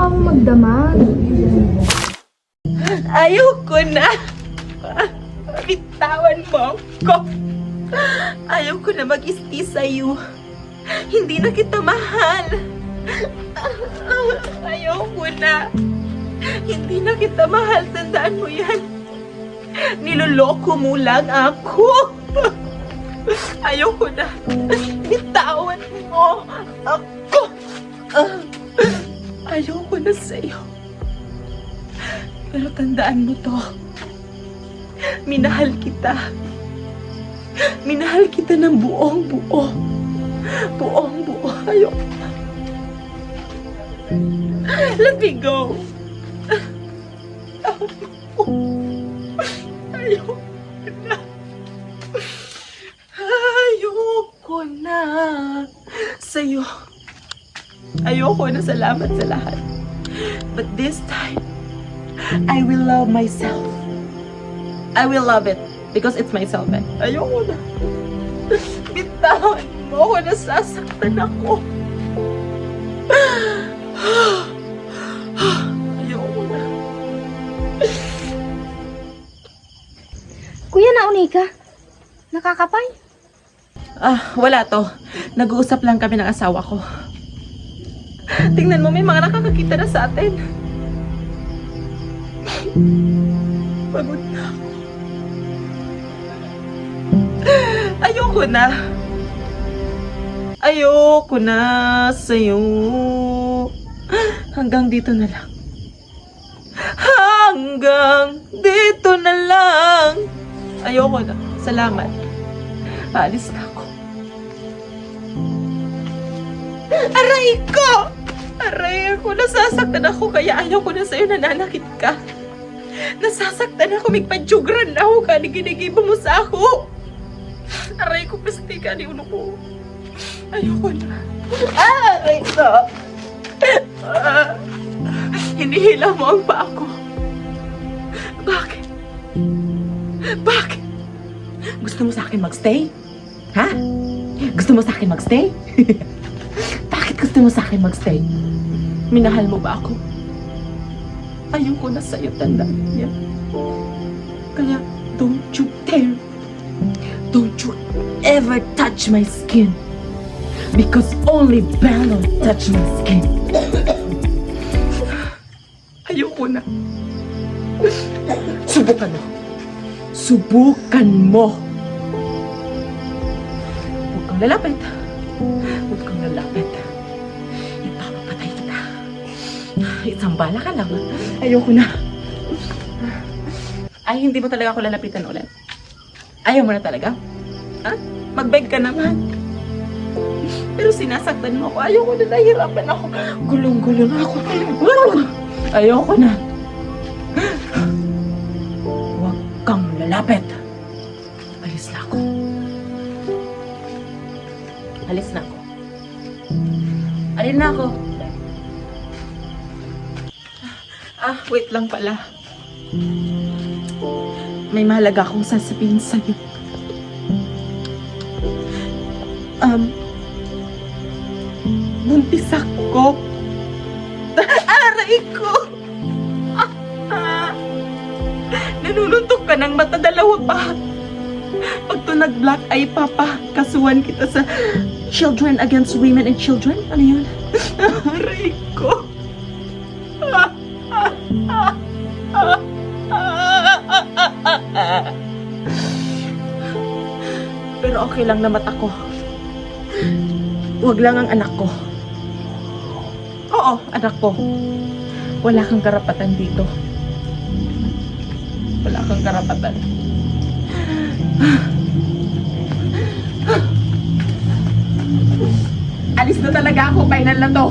ka mo magdamag. Ayoko na. Bitawan mo ko. Ayoko na mag-isti sa'yo. Hindi na kita mahal. Ayoko na. Hindi na kita mahal. Tandaan mo yan. Niloloko mo lang ako. Ayoko na. Bitawan mo ako. Ayoko na sa'yo. Pero tandaan mo to. Minahal kita. Minahal kita ng buong buo. Buong buo. Ayoko na. Let me go. Ayoko na. Ayoko na. Sa'yo. Ayoko na. Salamat sa lahat. But this time, I will love myself. I will love it. Because it's myself eh. Ayoko na. Bitawan mo ako. Nasasaktan ako. Ayoko na. Kuya, nauni ka? Nakakapay? Wala to. Nag-uusap lang kami ng asawa ko. Tingnan mo, may mga nakakakita na sa atin. Pagod na ako. Ayoko na. Ayoko na sa'yo. Hanggang dito na lang. Hanggang dito na lang. Ayoko na. Salamat. Aalis na ako. Aray ko! Aray ko! Nasasaktan ako kaya ayaw ko na sa'yo, nananakit ka. Nasasaktan ako, magpadyugran na ako ka, ginigiba mo sa ako. Aray ko, pasti ka ni uno ko. Ayoko na. Aray ko! Hinihila mo ang paa ko. Bakit? Bakit? Gusto mo sa akin magstay? Ha? Gusto mo sa akin magstay? Bakit gusto mo sa akin magstay? Minahal mo ba ako? Ayoko na sa'yo, tandaan niya. Kaya, don't you dare. Don't you ever touch my skin. Because only Bello touch my skin. Ayoko na. Subukan mo. Subukan mo. Huwag kang lalapit. Huwag kang lalapit. Ipapapatay kita. Isang bala ka lang. Ayoko na. Ay, hindi mo talaga ako lalapitan ulit. Ayaw mo na talaga? Ha? Mag-beg ka naman. Pero sinasaktan mo ako. Ayoko na, nahihirapan ako. Gulong-gulong ako. Ayoko na. Huwag kang lalapit. Alis na ako. Alis na ako. Alin na ako. Wait lang pala. May mahalaga akong sasabihin sa'yo. Buntis ako. Aray ko! Nanununtok ka ng mata, dalawa pa. Pag to nag-black eye, papa, kasuhan kita sa Children Against Women and Children. Ano yun? Aray ko! Pero okay lang na mata ko. Huwag lang ang anak ko. Oo, anak ko. Wala kang karapatan dito. Wala kang karapatan. Alis na talaga ako. Final na to.